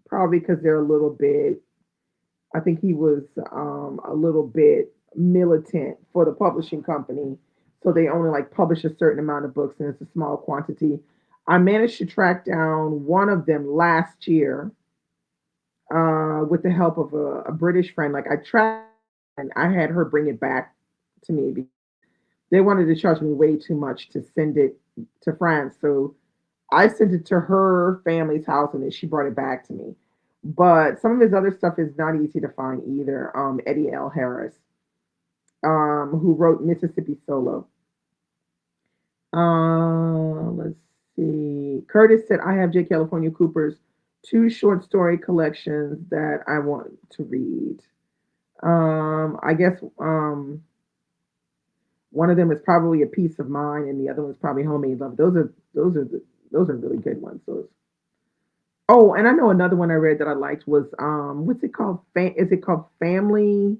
probably because they're a little bit. I think he was a little bit militant for the publishing company, so they only like publish a certain amount of books, and it's a small quantity. I managed to track down one of them last year with the help of a British friend. Like I tracked, and I had her bring it back to me because they wanted to charge me way too much to send it to France. So I sent it to her family's house, and then she brought it back to me. But some of his other stuff is not easy to find either. Eddie L. Harris, who wrote Mississippi Solo. Let's see. Curtis said, I have J. California Cooper's two short story collections that I want to read. I guess one of them is probably A Piece of Mind, and the other one's probably Homemade Love. Those are really good ones. Those. Oh, and I know another one I read that I liked was what's it called? Is it called Family?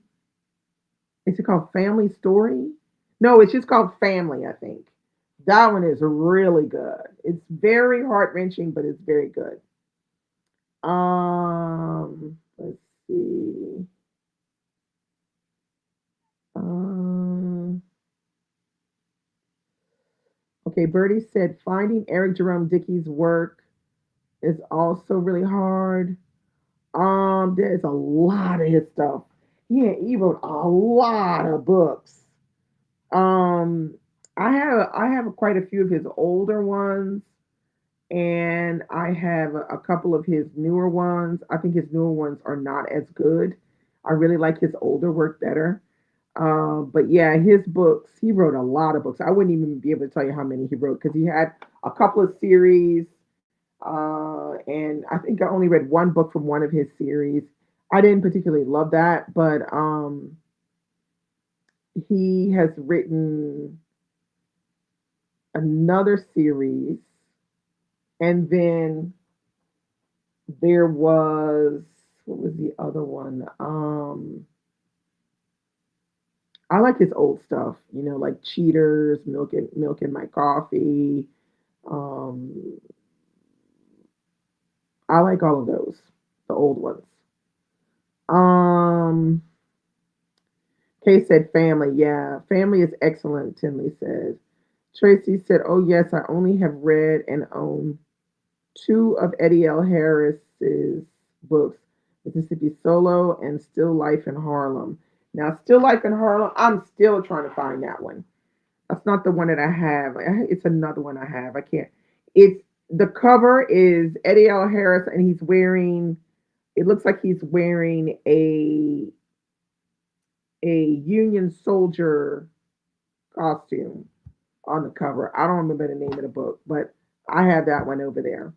Is it called Family Story? No, it's just called Family, I think. That one is really good. It's very heart wrenching, but it's very good. Let's see. Um, okay, Bertie said finding Eric Jerome Dickey's work is also really hard. There's a lot of his stuff. He wrote a lot of books. Um, I have quite a few of his older ones, and I have a couple of his newer ones. I think his newer ones are not as good. I really like his older work better. But yeah, his books, he wrote a lot of books. I wouldn't even be able to tell you how many he wrote because he had a couple of series. And I think I only read one book from one of his series. I didn't particularly love that, but he has written another series, and then there was what was the other one? I like his old stuff, like Cheaters, Milk and My Coffee. Um, I like all of those, the old ones. Um, Kay said family. Yeah, family is excellent, Tinley said. Tracy said, oh, yes, I only have read and own two of Eddie L. Harris's books, Mississippi Solo and Still Life in Harlem. Now, Still Life in Harlem, I'm still trying to find that one. That's not the one that I have. It's another one I have. I can't. It's the cover is Eddie L. Harris, and he's wearing. It looks like he's wearing a Union soldier costume on the cover. I don't remember the name of the book, but I have that one over there.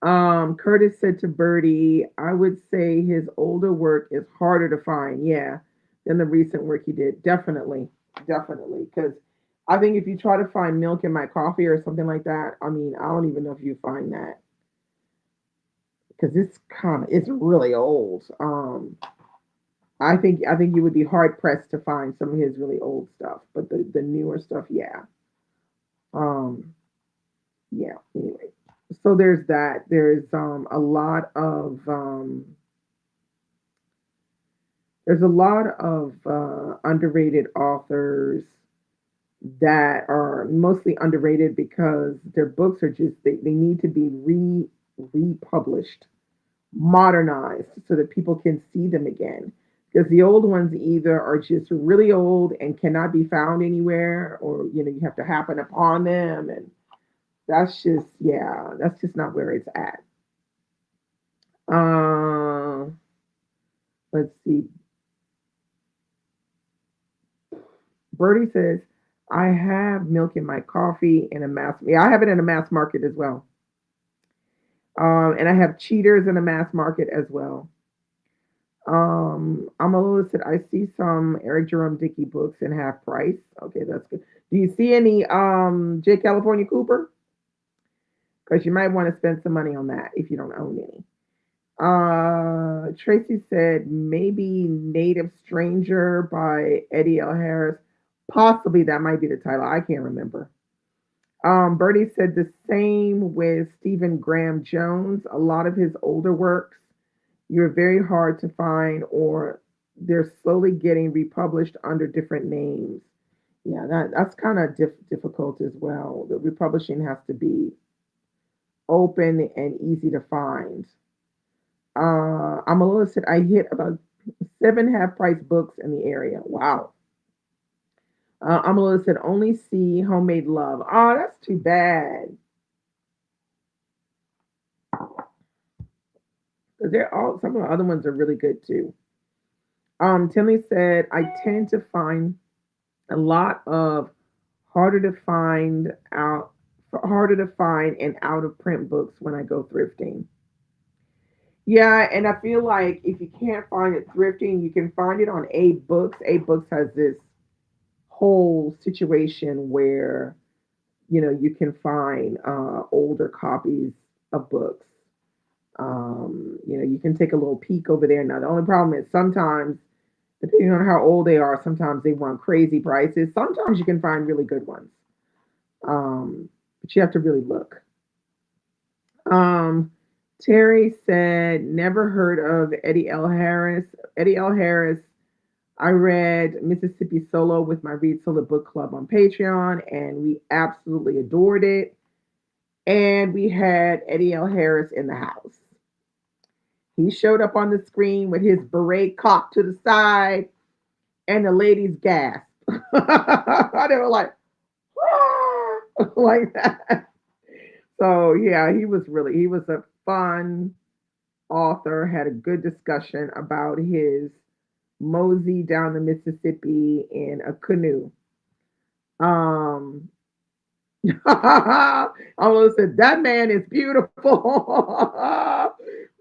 Curtis said to Birdie, I would say his older work is harder to find, yeah, than the recent work he did. Definitely, definitely. Because I think if you try to find Milk in My Coffee or something like that, I mean, I don't even know if you find that because it's really old. I think you would be hard pressed to find some of his really old stuff, but the newer stuff, yeah. Um, yeah. Anyway, so there's that. There's a lot of underrated authors that are mostly underrated because their books are just they need to be republished, modernized so that people can see them again. Because the old ones either are just really old and cannot be found anywhere, or you have to happen upon them, and that's just not where it's at. Uh, let's see. Birdie says, I have milk in my coffee in a mass. Yeah, I have it in a mass market as well. And I have cheaters in a mass market as well. I'm a little said I see some Eric Jerome Dickey books in half price. Okay, that's good. Do you see any J. California Cooper? Because you might want to spend some money on that if you don't own any. Tracy said maybe Native Stranger by Eddie L. Harris. Possibly that might be the title. I can't remember. Bertie said the same with Stephen Graham Jones. A lot of his older works you're very hard to find, or they're slowly getting republished under different names. Yeah, that's kind of difficult as well. The republishing has to be open and easy to find. I'm a little said I hit about seven half price books in the area. Wow. I'm a little said only see homemade love. Oh, that's too bad. Because they're all some of the other ones are really good too. Timmy said I tend to find a lot of harder to find out harder to find and out of print books when I go thrifting. Yeah, and I feel like if you can't find it thrifting, you can find it on A Books. A Books has this whole situation where you can find older copies of books. You can take a little peek over there. Now the only problem is sometimes, depending on how old they are, sometimes they want crazy prices. Sometimes you can find really good ones, but you have to really look. Um, Terry said, never heard of Eddie L. Harris. Eddie L. Harris, I read Mississippi Solo with my Read Solo Book Club on Patreon, and we absolutely adored it. And we had Eddie L. Harris in the house. He showed up on the screen with his beret cocked to the side, and the ladies gasped. They were like, like that. So yeah, he was a fun author, had a good discussion about his mosey down the Mississippi in a canoe. Um I almost said that man is beautiful.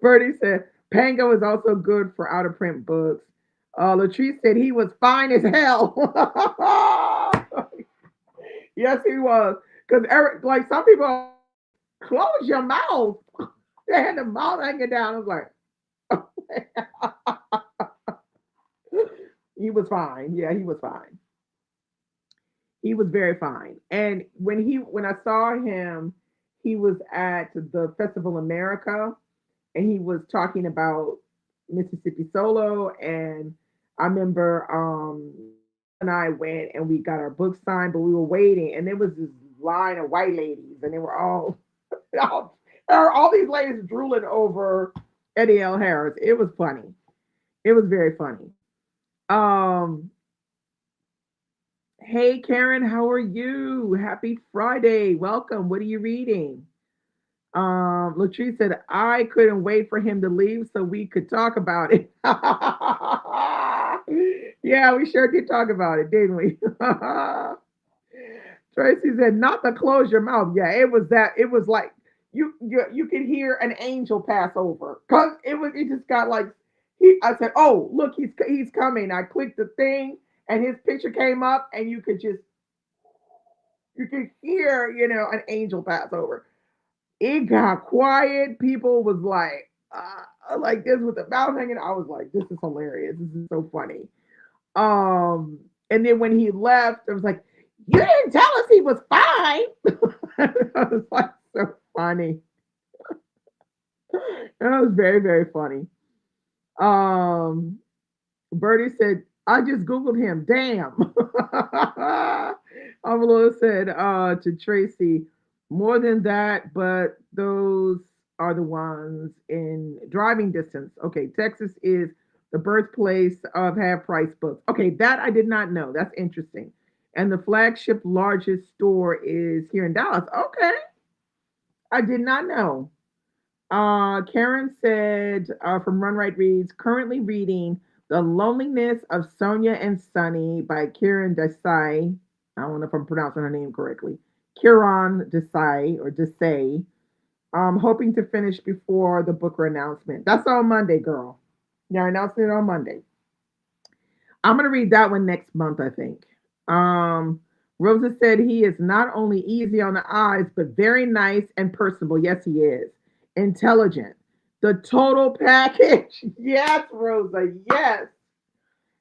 Bertie said Pango is also good for out of print books. Latrice said he was fine as hell. Yes, he was. Because like some people close your mouth. They had the mouth hanging down. I was like, he was fine. Yeah, he was fine. He was very fine. And when I saw him, he was at the Festival America, and he was talking about Mississippi Solo. And I remember and I went and we got our book signed, but we were waiting, and there was this line of white ladies, and they were all all these ladies drooling over Eddie L. Harris. It was funny. It was very funny. Um, hey Karen, how are you? Happy Friday. Welcome. What are you reading? Latrice said I couldn't wait for him to leave so we could talk about it. Yeah, we sure did talk about it, didn't we? Tracy said, "Not to close your mouth." Yeah, it was that. It was like you could hear an angel pass over because it just got like he. I said, "Oh, look, he's coming." I clicked the thing and his picture came up, and you could hear an angel pass over. It got quiet. People was like, like this with the mouth hanging. I was like, this is hilarious. This is so funny. Um, and then when he left, I was like, you didn't tell us he was fine. I was like, so funny. And it was very, very funny. Um, Bertie said, I just Googled him. Damn. Avalon said to Tracy, more than that, but those are the ones in driving distance. Okay, Texas is the birthplace of half price books. Okay, that I did not know. That's interesting. And the flagship largest store is here in Dallas. Okay, I did not know. Karen said from Run Right Reads, currently reading The Loneliness of Sonia and Sunny by Kieran Desai. I don't know if I'm pronouncing her name correctly. Kieran Desai or Desai. Hoping to finish before the Booker announcement. That's on Monday, girl. They're announcing it on Monday. I'm going to read that one next month, I think. Um, Rosa said he is not only easy on the eyes, but very nice and personable. Yes, he is. Intelligent. The total package. Yes, Rosa. Yes.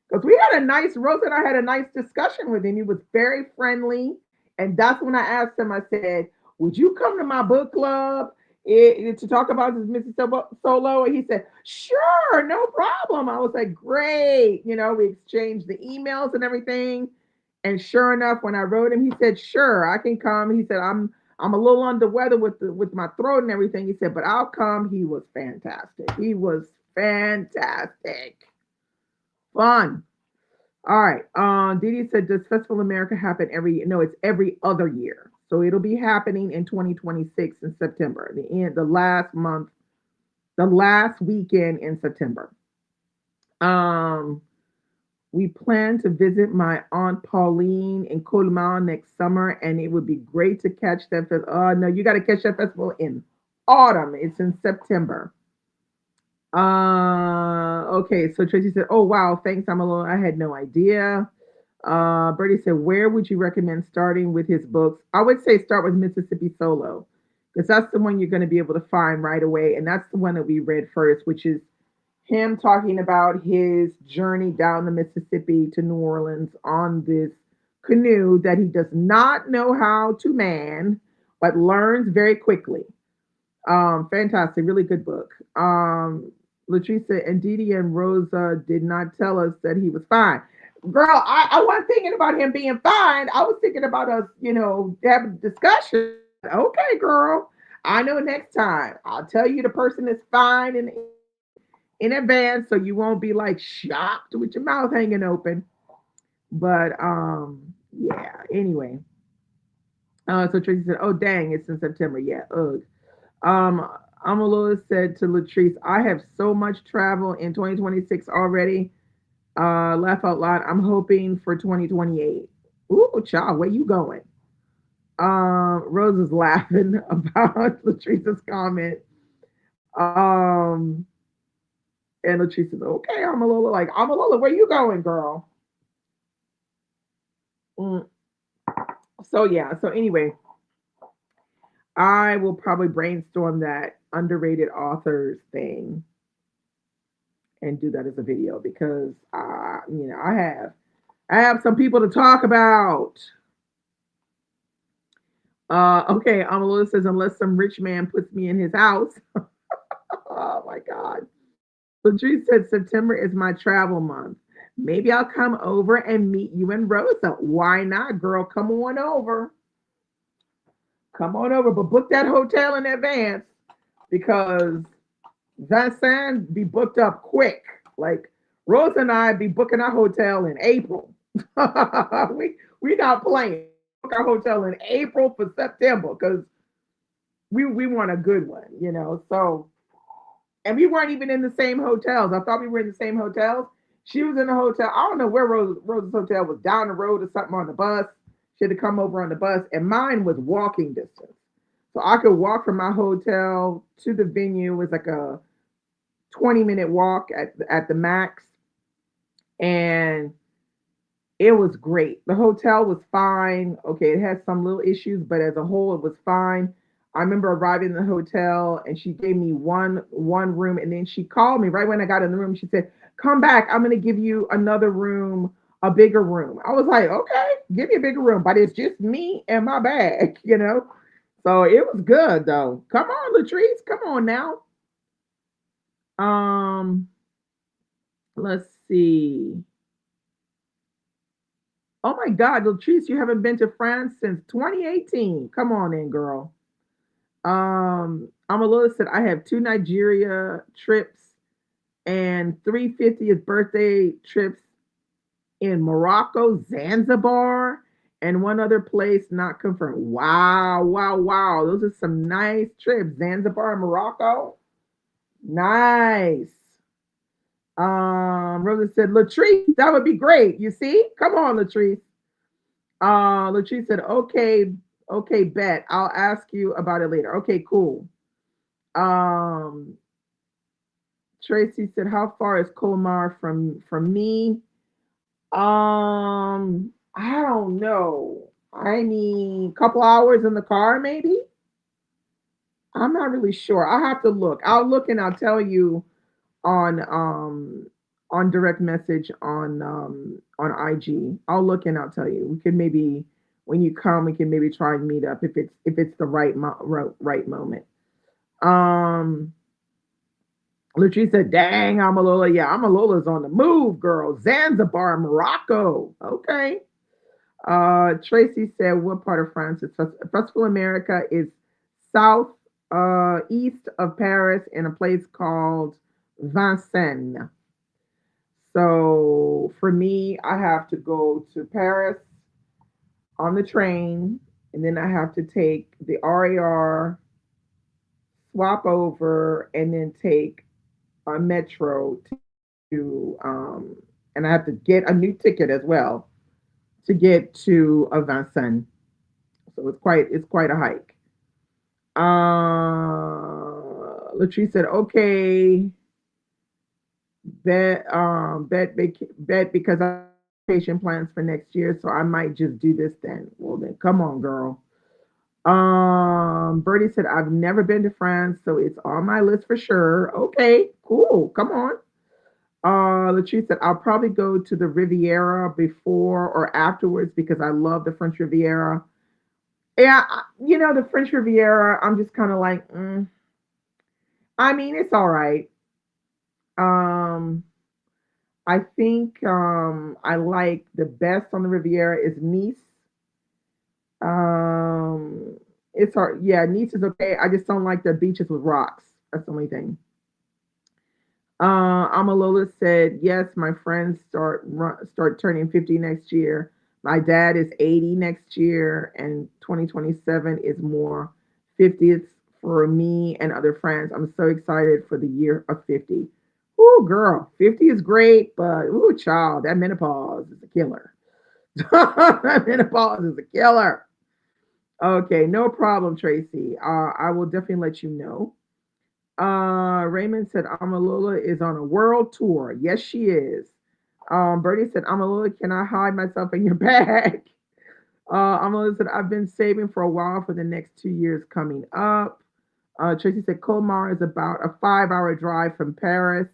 Because we had a nice, Rosa and I had a nice discussion with him. He was very friendly. And that's when I asked him, I said, would you come to my book club to talk about this Missy Solo? And he said, sure, no problem. I was like, great. You know, we exchanged the emails and everything. And sure enough, when I wrote him, he said, sure, I can come. He said, I'm a little under weather with my throat and everything. He said, but I'll come. He was fantastic. He was fantastic. Fun. All right. Didi said, does Festival America happen every year? No, it's every other year. So it'll be happening in 2026 in September, the last month, the last weekend in September. Um, we plan to visit my aunt Pauline in Colmar next summer, and it would be great to catch that. Oh no, you got to catch that festival in autumn. It's in September. Okay, so Tracy said, "Oh wow, thanks. I'm alone. I had no idea." Bertie said, "Where would you recommend starting with his books?" I would say start with Mississippi Solo, because that's the one you're going to be able to find right away, and that's the one that we read first, which is him talking about his journey down the Mississippi to New Orleans on this canoe that he does not know how to man, but learns very quickly. Fantastic, really good book. Latrice and Didi and Rosa did not tell us that he was fine. Girl, I wasn't thinking about him being fine. I was thinking about us, having a discussion. Okay, girl. I know next time. I'll tell you the person is fine in advance so you won't be like shocked with your mouth hanging open. But yeah, anyway. So Tracy said, oh dang, it's in September. Yeah, ugh. Um, Amalola said to Latrice, I have so much travel in 2026 already. Laugh out loud. I'm hoping for 2028. Ooh, child, where you going? Rose is laughing about Latrice's comment. Um, and Latrice says, okay, Amalola. Like, Amalola, where you going, girl? Mm. So, yeah. So, anyway, I will probably brainstorm that underrated authors thing and do that as a video because I have some people to talk about. Okay, Amalua says unless some rich man puts me in his house. Oh my God. Latrice said September is my travel month. Maybe I'll come over and meet you in Rosa. Why not, girl? Come on over. Come on over, but book that hotel in advance because Vincent be booked up quick. Like Rose and I be booking our hotel in April. we not playing. Book our hotel in April for September because we want a good one. So and we weren't even in the same hotels. I thought we were in the same hotels. She was in a hotel. I don't know where Rose's hotel was down the road or something on the bus. She had to come over on the bus, and mine was walking distance. So I could walk from my hotel to the venue. It was like a 20-minute walk at the max. And it was great. The hotel was fine. Okay, it had some little issues, but as a whole, it was fine. I remember arriving in the hotel and she gave me one room and then she called me right when I got in the room. She said, "Come back. I'm going to give you another room, a bigger room." I was like, "Okay, give me a bigger room, but it's just me and my bag, you know." So it was good though. Come on, Latrice, come on now. Um, let's see. Oh my God, Latrice, you haven't been to France since 2018. Come on in, girl. Amalula said I have two Nigeria trips and 350th birthday trips in Morocco, Zanzibar, and one other place not confirmed. Wow, wow, wow. Those are some nice trips. Zanzibar and Morocco. Nice. Rosa said, Latrice, that would be great. You see? Come on, Latrice. Latrice said, okay, okay, bet. I'll ask you about it later. Okay, cool. Um, Tracy said, how far is Colmar from me? I don't know. I mean, couple hours in the car, maybe. I'm not really sure. I'll have to look. I'll look and I'll tell you on direct message on IG. I'll look and I'll tell you. We could maybe when you come, we can maybe try and meet up if it's the right moment. Um, Latrice said, "Dang, Amalola, yeah, Amalola's on the move, girl. Zanzibar, Morocco. Okay." Tracy said, "What part of France is Festival America is south east of Paris in a place called Vincennes. So for me, I have to go to Paris on the train, and then I have to take the RAR, swap over, and then take a metro to, and I have to get a new ticket as well to get to Vincennes. So it's quite a hike. Latrice said, "Okay, bet because I have vacation plans for next year, so I might just do this then." Well, then come on, girl. Bertie said, "I've never been to France, so it's on my list for sure." Okay, cool. Come on. Latrice said, "I'll probably go to the Riviera before or afterwards because I love the French Riviera." Yeah, the French Riviera. I'm just kind of like, I mean, it's all right. Um, I think I like the best on the Riviera is Nice. Um, it's hard. Yeah, Nice is okay. I just don't like the beaches with rocks. That's the only thing. Amalola said, "Yes, my friends start turning 50 next year. My dad is 80 next year, and 2027 is more 50th for me and other friends. I'm so excited for the year of 50." Ooh, girl, 50 is great, but ooh, child, that menopause is a killer. That menopause is a killer. Okay, no problem, Tracy. I will definitely let you know. Raymond said Amalula is on a world tour. Yes, she is. Bertie said, Amalula, can I hide myself in your bag? Amalula said, I've been saving for a while for the next 2 years coming up. Tracy said, Colmar is about a 5 hour drive from Paris.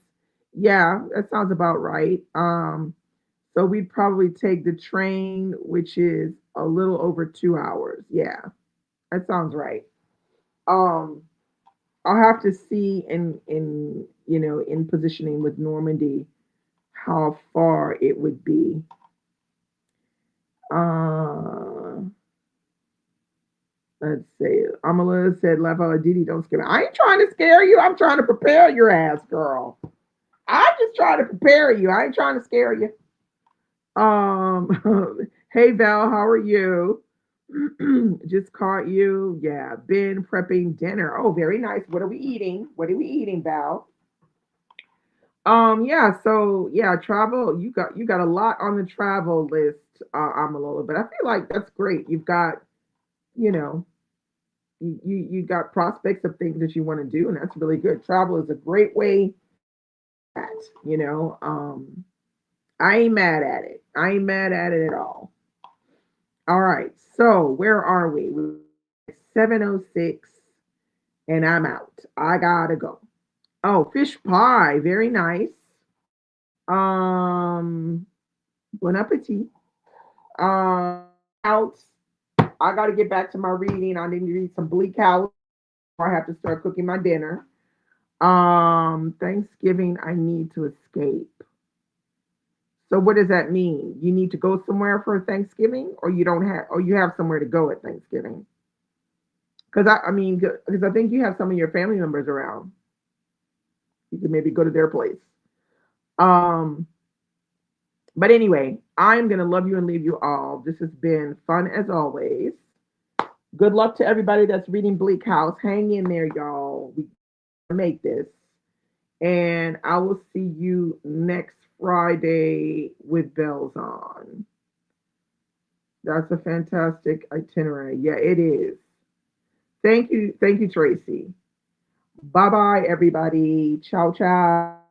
Yeah, that sounds about right. So we'd probably take the train, which is a little over 2 hours. Yeah, that sounds right. Um, I'll have to see in positioning with Normandy how far it would be. Uh, let's see. Amala said, "Lava Didi, don't scare me." I ain't trying to scare you. I'm trying to prepare your ass, girl. I'm just trying to prepare you. I ain't trying to scare you. Hey Val, how are you? Just caught you. Yeah, been prepping dinner. Oh, very nice. What are we eating? What are we eating, Val? Yeah, so yeah, travel, you got a lot on the travel list, Amalola, but I feel like that's great. You've got, you know, you got prospects of things that you want to do, and that's really good. Travel is a great way at, you know. I ain't mad at it. I ain't mad at it at all. All right, so where are we? We're at 7:06. and I'm out. I gotta go. Oh, fish pie, very nice. Um, bon appetit. Out. I gotta get back to my reading. I need to read some Bleak House. Or I have to start cooking my dinner. Thanksgiving, I need to escape. So what does that mean? You need to go somewhere for Thanksgiving, or you don't have, or you have somewhere to go at Thanksgiving? Because I mean, because I think you have some of your family members around. You can maybe go to their place. Um, but anyway, I'm gonna love you and leave you all. This has been fun as always. Good luck to everybody that's reading Bleak House. Hang in there, y'all. We make this. And I will see you next Friday with bells on. That's a fantastic itinerary. Yeah, it is. Thank you. Thank you, Tracy. Bye bye, everybody. Ciao, ciao.